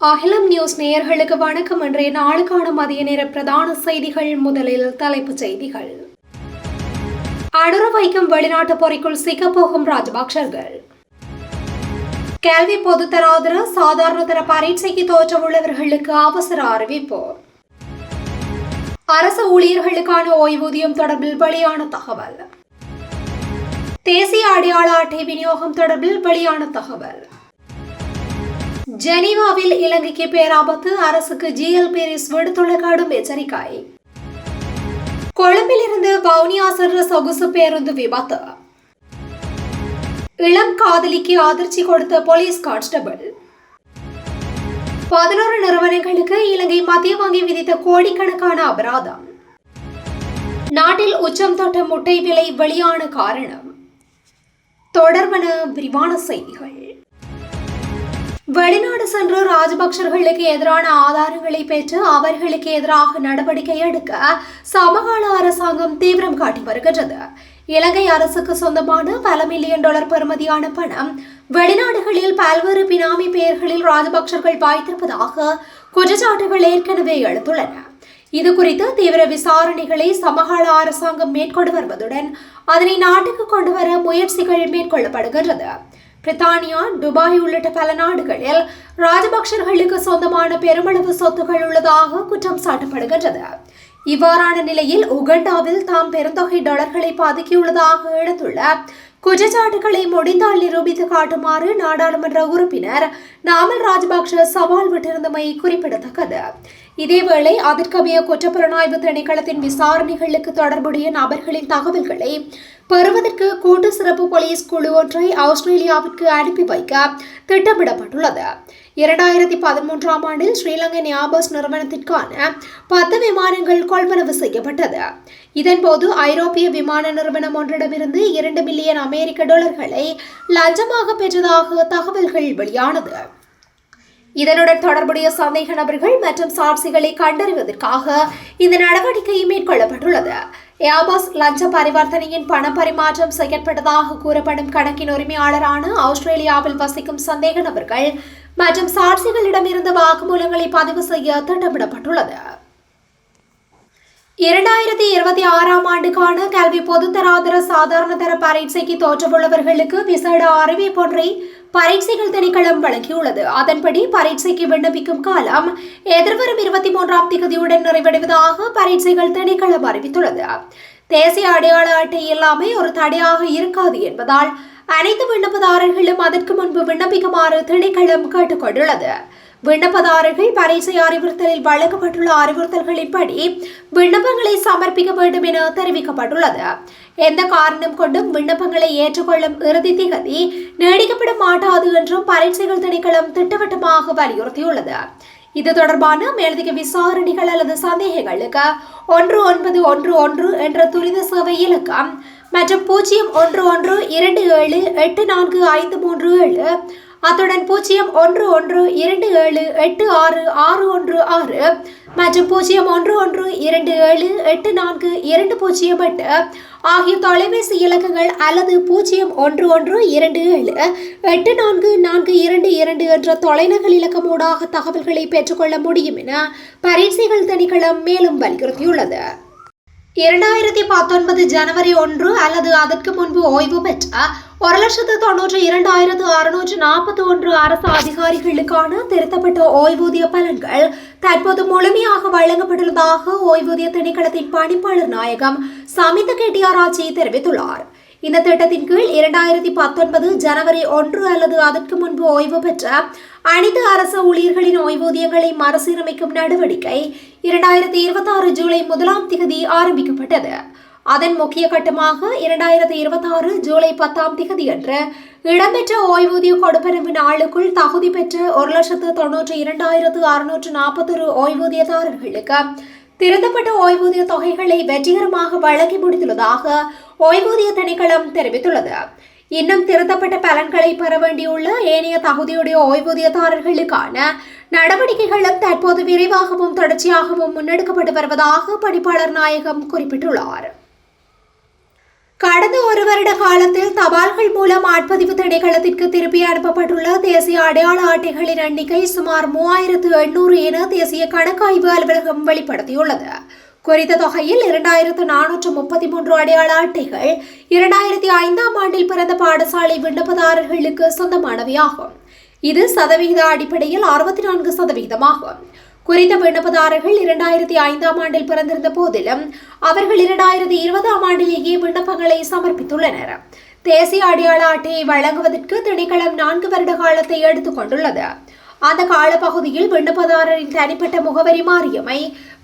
அகிலம் நியூஸ் நேயர்களுக்கு வணக்கம். இன்றைய நாளுக்கான மதிய நேர பிரதான செய்திகள். முதலில் தலைப்புச் செய்திகள். அனுர வைக்கும் வெளிநாட்டு பொறிக்குள் சிக்கப்போகும் ராஜபக்சர்கள். கல்வி பொதுத்தராதர சாதாரண தர பரீட்சைக்கு தோற்றவுள்ளவர்களுக்கு அவசர அறிவிப்பு. அரசு ஊழியர்களுக்கான ஓய்வூதியம் தொடர்பில் வெளியான தகவல். தேசிய அடையாள அட்டை விநியோகம் தொடர்பில் வெளியான தகவல். ஜெனீவாவில் இலங்கைக்கு பேராபத்து, அரசுக்கு ஜிஎல் பீரிஸ் விடுத்துள்ள கடும் எச்சரிக்கை. கொழும்பிலிருந்து வவுனியா சென்ற சொகுசு பேருந்து விபத்து. இளம் காதலிக்கு அதிர்ச்சி கொடுத்த போலீஸ் கான்ஸ்டபிள். 11 நிறுவனங்களுக்கு இலங்கை மத்திய வங்கி விதித்த கோடிக்கணக்கான அபராதம். நாட்டில் உச்சம் தொட்ட முட்டை விலை வெளியான காரணம். தொடர்பான விரிவான செய்திகள். வெளிநாடு சென்று ராஜபக்சர்களுக்கு எதிரான ஆதாரங்களை பெற்று அவர்களுக்கு எதிராக நடவடிக்கை எடுக்க சமகால அரசாங்கம் தீவிரம் காட்டி வருகின்றது. இலங்கை அரசுக்கு சொந்தமான பல மில்லியன் டாலர் பெறுமதியான பணம் வெளிநாடுகளில் பல்வேறு பினாமி பெயர்களில் ராஜபக்சர்கள் வைத்திருப்பதாக குற்றச்சாட்டுகள் ஏற்கனவே எழுந்துள்ளன. இது குறித்து தீவிர விசாரணைகளை சமகால அரசாங்கம் மேற்கொண்டு வருவதுடன் அதனை நாட்டுக்கு கொண்டு வர முயற்சிகள் மேற்கொள்ளப்படுகின்றது. பிரித்தானியா, துபாய் உள்ளிட்ட பல நாடுகளில் ராஜபக்சர்களுக்கு சொந்தமான பெருமளவு சொத்துக்கள் உள்ளதாக குற்றம் சாட்டப்படுகின்றது. இவ்வாறான நிலையில் உகண்டாவில் தாம் பெருந்தொகை டாலர்களை பதுக்கியுள்ளதாக எடுத்துள்ள குற்றச்சாட்டுகளை முடிந்தால் நிரூபித்து காட்டுமாறு நாடாளுமன்ற உறுப்பினர் நாமல் ராஜபக்ஷ சவால் விட்டிருந்தமை குறிப்பிடத்தக்கது. இதேவேளை அதற்கமைய குற்றப்புலனாய்வு திணைக்களத்தின் விசாரணைகளுக்கு தொடர்புடைய நபர்களின் தகவல்களை பெறுவதற்கு கூட்டு சிறப்பு போலீஸ் குழு ஒன்றை ஆஸ்திரேலியாவிற்கு அனுப்பி வைக்க திட்டமிடப்பட்டுள்ளது. 2013ஆம் ஆண்டில் ஸ்ரீலங்கா நியாபஸ் நிறுவனத்திற்கான 10 விமானங்கள் கொள்வனவு செய்யப்பட்டது. இதன்போது ஐரோப்பிய விமான நிறுவனம் ஒன்றிடமிருந்து 2 மில்லியன் அமெரிக்க டாலர்களை லஞ்சமாக பெற்றதாக தகவல்கள் வெளியானது. இதனுடன் தொடர்புடைய சந்தேக நபர்கள் மற்றும் சாட்சிகளை கண்டறிவதற்காக இந்த நடவடிக்கை மேற்கொள்ளப்பட்டுள்ளது. ஏர்பஸ் லஞ்ச பரிவர்த்தனையின் பண பரிமாற்றம் செய்யப்பட்டதாக கூறப்படும் கணக்கின் உரிமையாளரான ஆஸ்திரேலியாவில் வசிக்கும் சந்தேக நபர்கள் மற்றும் சாட்சிகளிடமிருந்து வாக்குமூலங்களை பதிவு செய்ய திட்டமிடப்பட்டுள்ளது. 2026ஆம் ஆண்டுக்கான கல்வி பொதுத்தராதர சாதாரண தர பரீட்சைக்கு தோற்றவுள்ளவர்களுக்கு விசேட அறிவிப்பொன்றை பரீட்சைகள் திணைக்களம் வழங்கியுள்ளது. அதன்படி பரீட்சைக்கு விண்ணப்பிக்கும் காலம் எதிர்வரும் 23ஆம் தேதியுடன் நிறைவடைவதாக பரீட்சைகள் திணைக்களம் அறிவித்துள்ளது. தேசிய அடையாள அட்டை இல்லாமை ஒரு தடையாக இருக்காது என்பதால் அனைத்து விண்ணப்பதாரர்களும் அதற்கு முன்பு விண்ணப்பிக்குமாறு திணைக்களம் கேட்டுக்கொண்டுள்ளது. விண்ணப்பதாரர்கள் பரீட்சை அறிவுறுத்தலில் வழங்கப்பட்டுள்ள அறிவுறுத்தல்களின்படி விண்ணப்பங்களை சமர்ப்பிக்க வேண்டும் என தெரிவிக்கப்பட்டுள்ளது. எந்த காரணம் கொண்டும் விண்ணப்பங்களை ஏற்றுக்கொள்ளும் இறுதி திகதி நீடிக்கப்பட மாட்டாது என்றும் பரீட்சைகள் திணைக்களம் திட்டவட்டமாக வலியுறுத்தியுள்ளது. இது தொடர்பான மேலதிக விசாரணைகள் அல்லது சந்தேகங்களுக்கு 1911 என்ற துரித சேவை இலக்கம் மற்றும் 0112784537 அத்துடன் 0112786616 மற்றும் 0112784208 ஆகிய தொலைபேசி இலக்கங்கள் அல்லது 0112784422 என்ற தொலைநகல் இலக்கமூடாக தகவல்களை பெற்றுக்கொள்ள முடியும் என பரீட்சைகள் திணைக்களம் மேலும் வலியுறுத்தியுள்ளது. 2019 ஜனவரி 1 அல்லது அதற்கு முன்பு ஓய்வு பெற்ற 1,92,641 அரசு அதிகாரிகளுக்கான திருத்தப்பட்ட ஓய்வூதிய பலன்கள் தற்போது முழுமையாக வழங்கப்பட்டுள்ளதாக ஓய்வூதிய திணைக்களத்தின் பணிப்பாளர் நாயகம் சமித கெட்டியாராச்சி தெரிவித்துள்ளார். இந்த திட்டத்தின் கீழ் 2019 ஜனவரி 1 அல்லது அதற்கு முன்பு ஓய்வு பெற்ற அனைத்து அரசு ஊழியர்களின் ஓய்வூதியங்களை மறுசீரமைக்கும் நடவடிக்கை 2026 ஜூலை 1ஆம் தேதி ஆரம்பிக்கப்பட்டது. அதன் முக்கிய கட்டமாக 2026 ஜூலை 10ஆம் தேதி அன்று இடம்பெற்ற ஓய்வூதிய கொடுப்பனவு நாளுக்குள் தகுதி பெற்ற 1,92,641 ஓய்வூதியதாரர்களுக்கு திருத்தப்பட்ட ஓய்வூதிய தொகைகளை வெற்றிகரமாக வழங்கி முடித்துள்ளதாக ஓய்வூதிய திணைக்களம் தெரிவித்துள்ளது. இன்னும் திருத்தப்பட்ட பலன்களை பெற வேண்டியுள்ள ஏனைய தகுதியுடைய ஓய்வூதியதாரர்களுக்கான நடவடிக்கைகளும் தற்போது விரைவாகவும் தொடர்ச்சியாகவும் முன்னெடுக்கப்பட்டு வருவதாக பணிப்பாளர் நாயகம் குறிப்பிட்டுள்ளார். கடந்த ஒரு வருட காலத்தில் தபால்கள் மூலம் ஆட்பதிவு திணைக்களத்திற்கு திருப்பி அனுப்பப்பட்டுள்ள தேசிய அடையாள அட்டைகளின் எண்ணிக்கை சுமார் 3800 என தேசிய கணக்காய்வு அலுவலகம் வெளிப்படுத்தியுள்ளது. குறித்த தொகையில் 2433 அடையாள அட்டைகள் 2005ஆம் ஆண்டில் பிறந்த பாடசாலை விண்ணப்பதாரர்களுக்கு சொந்தமானவையாகும். இது சதவிகித அடிப்படையில் 64%. குறித்த விண்ணப்பதாரர்கள் 2005ஆம் ஆண்டில் பிறந்திருந்த போதிலும் அவர்கள் 2020ஆம் ஆண்டிலேயே விண்ணப்பங்களை சமர்ப்பித்துள்ளனர். தேசிய அடையாள அட்டையை வழங்குவதற்கு திணைக்களம் 4 வருட காலத்தை எடுத்துக் கொண்டுள்ளது. அந்த காலப்பகுதியில் விண்ணப்பதாரரின் தனிப்பட்ட முகவரி மாறியமை,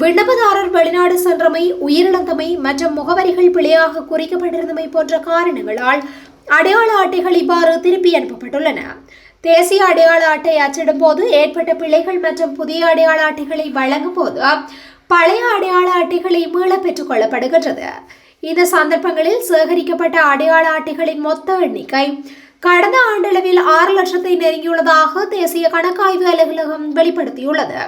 விண்ணப்பதாரர் வெளிநாடு சென்றமை, உயிரிழந்தமை மற்றும் முகவரிகள் பிழையாக குறிக்கப்பட்டிருந்தமை போன்ற காரணங்களால் அடையாள அட்டைகள் இவ்வாறு திருப்பி அனுப்பப்பட்டுள்ளன. தேசிய அடையாள அட்டை அச்சிடும் போது ஏற்பட்ட பிழைகள் மற்றும் புதிய அடையாள அட்டைகளை வழங்கும் போது பழைய அடையாள அட்டைகளை மீள பெற்றுக் கொள்ளப்படுகின்றது. இந்த சந்தர்ப்பங்களில் சேகரிக்கப்பட்ட அடையாள அட்டைகளின் மொத்த எண்ணிக்கை கடந்த ஆண்டளவில் 6 லட்சத்தை நெருங்கியுள்ளதாக தேசிய கணக்காய்வு அலுவலகம் வெளிப்படுத்தியுள்ளது.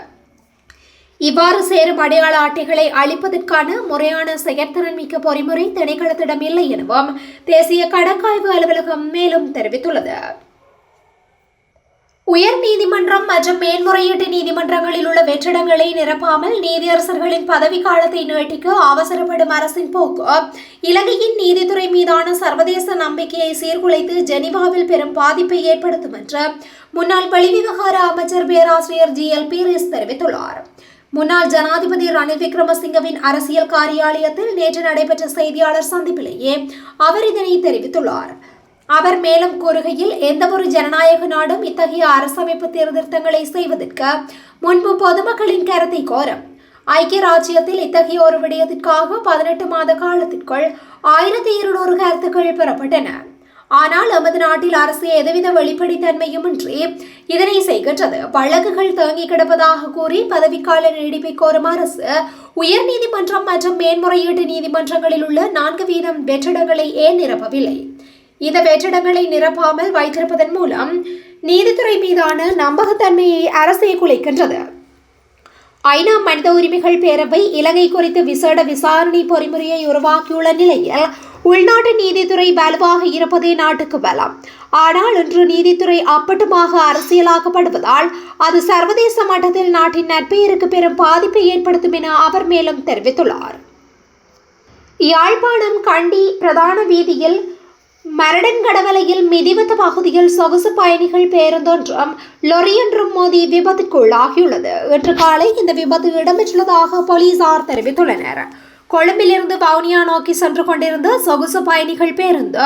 இவ்வாறு சேரும் அடையாள அட்டைகளை அளிப்பதற்கான முறையான செயற்திறன் மிக்க பொறிமுறை திணைக்களத்திடம் இல்லை எனவும் தேசிய கணக்காய்வு அலுவலகம் மேலும் தெரிவித்துள்ளது. உயர் நீதிமன்றம் மற்றும் மேன்முறையீட்டு நீதிமன்றங்களில் உள்ள வெற்றிடங்களை நிரப்பாமல் நீதியரசர்களின் பதவிக்காலத்தை நீட்டிக்க அவசரப்படும் அரசின் போக்கு இலங்கையின் நீதித்துறை மீதான சர்வதேச நம்பிக்கையை சீர்குலைத்து ஜெனீவாவில் பெரும் பாதிப்பை ஏற்படுத்தும் என்று முன்னாள் வெளிவிவகார அமைச்சர் பேராசிரியர் GL பீரிஸ் தெரிவித்துள்ளார். முன்னாள் ஜனாதிபதி ரணில் விக்ரமசிங்கவின் அரசியல் காரியாலயத்தில் நேற்று நடைபெற்ற செய்தியாளர் சந்திப்பிலேயே அவர் இதனை தெரிவித்துள்ளார். அவர் மேலும் கூறுகையில், எந்தவொரு ஜனநாயக நாடும் இத்தகைய அரசமைப்பு சீர்திருத்தங்களை செய்வதற்கு முன்பு பொதுமக்களின் கருத்தை கோரும். ஐக்கிய ராஜ்யத்தில் இத்தகைய ஒரு விடயத்திற்காக 18 மாத காலத்திற்குள் 1200 கருத்துக்கள் பெறப்பட்டன. ஆனால் எமது நாட்டில் அரசு எதுவித வெளிப்படைத்தன்மையுமின்றி இதனை செய்கின்றது. வழக்குகள் தேங்கி கிடப்பதாக கூறி பதவிக்கால நீடிப்பை கோரும் அரசு உயர்நீதிமன்றம் மற்றும் மேன்முறையீட்டு நீதிமன்றங்களில் உள்ள 4 வீதம் வெற்றிடங்களை ஏன் நிரப்பவில்லை? இந்த வெற்றிடங்களை நிரப்பாமல் வைத்திருப்பதன் மூலம் நீதித்துறை மீதான நம்பகத்தன்மையை அரசே குலைக்கின்றது. ஐநா மனித உரிமைகள் பேரவை இலங்கை குறித்து விசேட விசாரணை பொறிமுறையை உருவாக்கியுள்ள நிலையில் உள்நாட்டு நீதித்துறை வலுவாக இருப்பதே நாட்டுக்கு பலம். ஆனால் இன்று நீதித்துறை அப்பட்டமாக அரசியலாக்கப்படுவதால் அது சர்வதேச மட்டத்தில் நாட்டின் நற்பெயருக்கு பெரும் பாதிப்பை ஏற்படுத்தும் என அவர் மேலும் தெரிவித்துள்ளார். யாழ்ப்பாணம் கண்டி பிரதான வீதியில் மரடன்கடவலையில் மிதிவத்த பகுதியில் சொகுசு பயணிகள் பேருந்தொன்றும் லொரியொன்றும் மோதி விபத்துக்குள்ளாகியுள்ளது. இன்று காலை இந்த விபத்து இடம்பெற்றுள்ளதாக போலீசார் தெரிவித்துள்ளனர். கொழும்பிலிருந்து வவுனியா நோக்கி சென்று கொண்டிருந்த சொகுசு பயணிகள் பேருந்து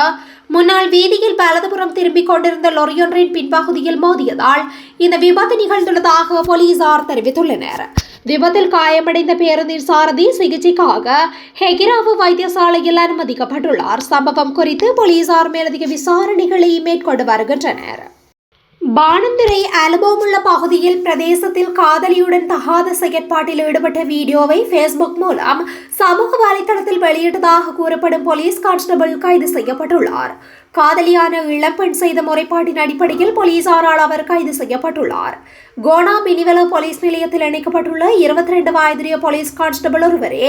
முன்னாள் வீதியில் வலதுபுறம் திரும்பிக் கொண்டிருந்த லொரியொன்றின் பின்பகுதியில் மோதியதால் இந்த விபத்து நிகழ்ந்துள்ளதாக போலீசார் தெரிவித்துள்ளனர். விபத்தில் காயமடைந்த பேருந்தின் சாரதி சிகிச்சைக்காக ஹெகிராவு வைத்தியசாலையில் அனுமதிக்கப்பட்டுள்ளார். சம்பவம் குறித்து போலீசார் மேலதிக விசாரணைகளை மேற்கொண்டு வருகின்றனர். பாணந்துறை அலுபோமுள்ள பகுதியில் பிரதேசத்தில் காதலியுடன் தகாத செயற்பாட்டில் ஈடுபட்ட வீடியோவை ஃபேஸ்புக் மூலம் சமூக வலைதளத்தில் வெளியிட்டதாக கூறப்படும் போலீஸ் கான்ஸ்டபிள் கைது செய்யப்பட்டுள்ளார். காதலியான இளம்பெண் செய்த முறைப்பாட்டின் அடிப்படையில் போலீசாரால் அவர் கைது செய்யப்பட்டுள்ளார். கோனா மினிவல போலீஸ் நிலையத்தில் இணைக்கப்பட்டுள்ள 22 வயதுடைய போலீஸ் கான்ஸ்டபிள் ஒருவரே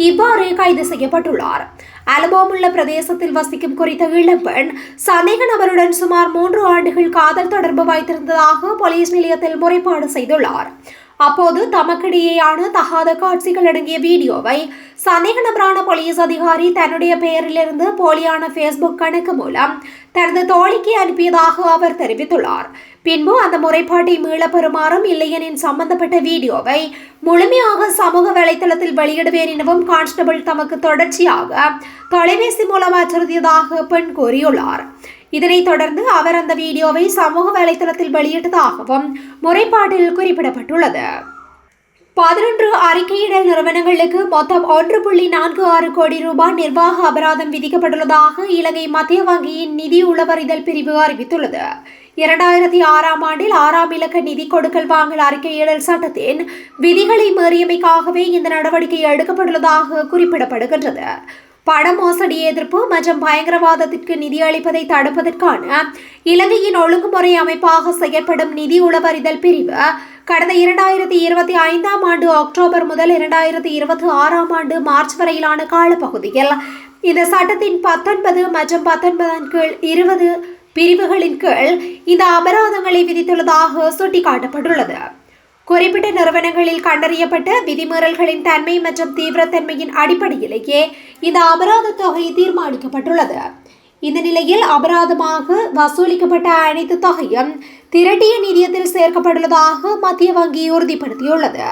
இவ்வாறு கைது செய்யப்பட்டுள்ளார். அலுபோமுள்ள பிரதேசத்தில் வசிக்கும் குறித்த இளம்பெண் சந்தேக நபருடன் சுமார் 3 ஆண்டுகள் காதல் தொடர்பு வைத்திருந்ததாக போலீஸ் நிலையத்தில் முறைப்பாடு செய்துள்ளார். அப்போது தமக்கிடையேயான தகாத காட்சிகள் அடங்கிய வீடியோவை சந்தேக நபரான போலீஸ் அதிகாரி தன்னுடைய பெயரிலிருந்து போலியான ஃபேஸ்புக் கணக்கு மூலம் தனது தோழிக்கு அனுப்பியதாக அவர் தெரிவித்துள்ளார். பின்பு அந்த முறைப்பாட்டை மீள பெறுமாறும் இல்லையெனின் சம்பந்தப்பட்ட வீடியோவை முழுமையாக சமூக வலைதளத்தில் வெளியிடுவேன் எனவும் கான்ஸ்டபிள் தமக்கு தொடர்ச்சியாக தொலைபேசி மூலம் அச்சுறுத்தியதாக பெண் கூறியுள்ளார். இதனைத் தொடர்ந்து அவர் அந்த வீடியோவை சமூக வலைதளத்தில் வெளியிட்டதாகவும் முறைப்பாட்டில் குறிப்பிடப்பட்டுள்ளது. 11 அறிக்கையிடல் நிறுவனங்களுக்கு மொத்தம் 1.46 கோடி ரூபாய் நிர்வாக அபராதம் விதிக்கப்பட்டுள்ளதாக இலங்கை மத்திய வங்கியின் நிதி உளவறிதல் பிரிவு அறிவித்துள்ளது. 2006ஆம் ஆண்டில் 6ஆம் இலக்க நிதி கொடுக்கல் வாங்கல் அறிக்கையிடல் சட்டத்தின் விதிகளை மீறியமைக்காகவே இந்த நடவடிக்கை எடுக்கப்பட்டுள்ளதாக குறிப்பிடப்படுகின்றது. பண மோசடி எதிர்ப்பு மற்றும் பயங்கரவாதத்திற்கு நிதி அளிப்பதை தடுப்பதற்கான இலங்கையின் ஒழுங்குமுறை அமைப்பாக செயற்படும் நிதி உளவறிதல் பிரிவு கடந்த 2025ஆம் ஆண்டு அக்டோபர் முதல் 2026ஆம் ஆண்டு மார்ச் வரையிலான காலப்பகுதியில் இந்த சட்டத்தின் 19 மற்றும் 19 கீழ் 20 பிரிவுகளின் கீழ் இந்த அபராதங்களை விதித்துள்ளதாக சுட்டிக்காட்டப்பட்டுள்ளது. குறிப்பிட்ட நிறுவனங்களில் கண்டறியப்பட்ட விதிமீறல்களின் தன்மை மற்றும் தீவிரத்தன்மையின் அடிப்படையிலேயே இந்த அபராத தொகை தீர்மானிக்கப்பட்டுள்ளது. இந்த நிலையில் அபராதமாக வசூலிக்கப்பட்ட அனைத்து தொகையும் திரட்டிய நிதியத்தில் சேர்க்கப்பட்டுள்ளதாக மத்திய வங்கி உறுதிப்படுத்தியுள்ளது.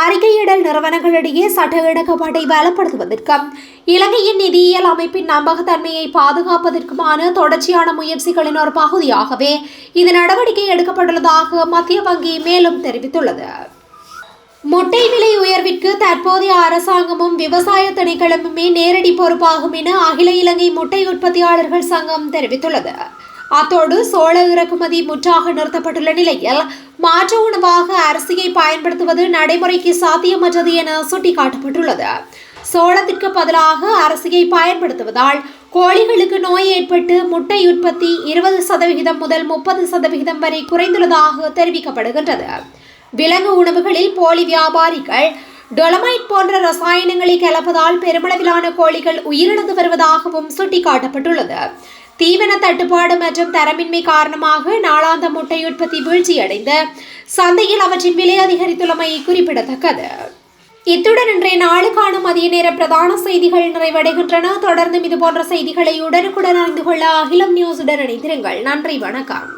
அறிக்கையிடல் நிறுவனங்களிடையே சட்ட இணக்கப்பாட்டை பலப்படுத்துவதற்கும் இலங்கையின் நிதியியல் அமைப்பின் நம்பகத்தன்மையை பாதுகாப்பதற்குமான தொடர்ச்சியான முயற்சிகளின் ஒரு பகுதியாகவே இந்த நடவடிக்கை எடுக்கப்பட்டுள்ளதாக மத்திய வங்கி மேலும் தெரிவித்துள்ளது. முட்டை விலை உயர்விற்கு தற்போதைய அரசாங்கமும் விவசாய திணைக்களமுமே நேரடி பொறுப்பாகும் என அகில இலங்கை முட்டை உற்பத்தியாளர்கள் சங்கம் தெரிவித்துள்ளது. அத்தோடு சோள இறக்குமதி முற்றாக நிறுத்தப்பட்டுள்ள நிலையில் மாற்று உணவாக அரிசியை பயன்படுத்துவது நடைமுறைக்கு சாத்தியமற்றது என சுட்டிக்காட்டப்பட்டுள்ளது. சோளத்திற்கு பதிலாக அரிசியை பயன்படுத்துவதால் கோழிகளுக்கு நோய் ஏற்பட்டு முட்டை உற்பத்தி 20% முதல் 30% வரை குறைந்துள்ளதாக தெரிவிக்கப்படுகின்றது. விலங்கு உணவுகளில் போலி வியாபாரிகள் டொலமைட் போன்ற ரசாயனங்களை கலப்பதால் பெருமளவிலான கோழிகள் உயிரிழந்து வருவதாகவும் சுட்டிக்காட்டப்பட்டுள்ளது. தீவன தட்டுப்பாடு மற்றும் தரமின்மை காரணமாக நாளாந்த முட்டை உற்பத்தி வீழ்ச்சியடைந்து சந்தையில் அவற்றின் விலை அதிகரித்துள்ளமை குறிப்பிடத்தக்கது. இத்துடன் இன்றைய நாளுக்கான மதிய நேர பிரதான செய்திகள் நிறைவடைகின்றன. தொடர்ந்தும் இதுபோன்ற செய்திகளை உடனுக்குடன் அறிந்து கொள்ள அகிலம் நியூஸுடன் இணைந்திருங்கள். நன்றி, வணக்கம்.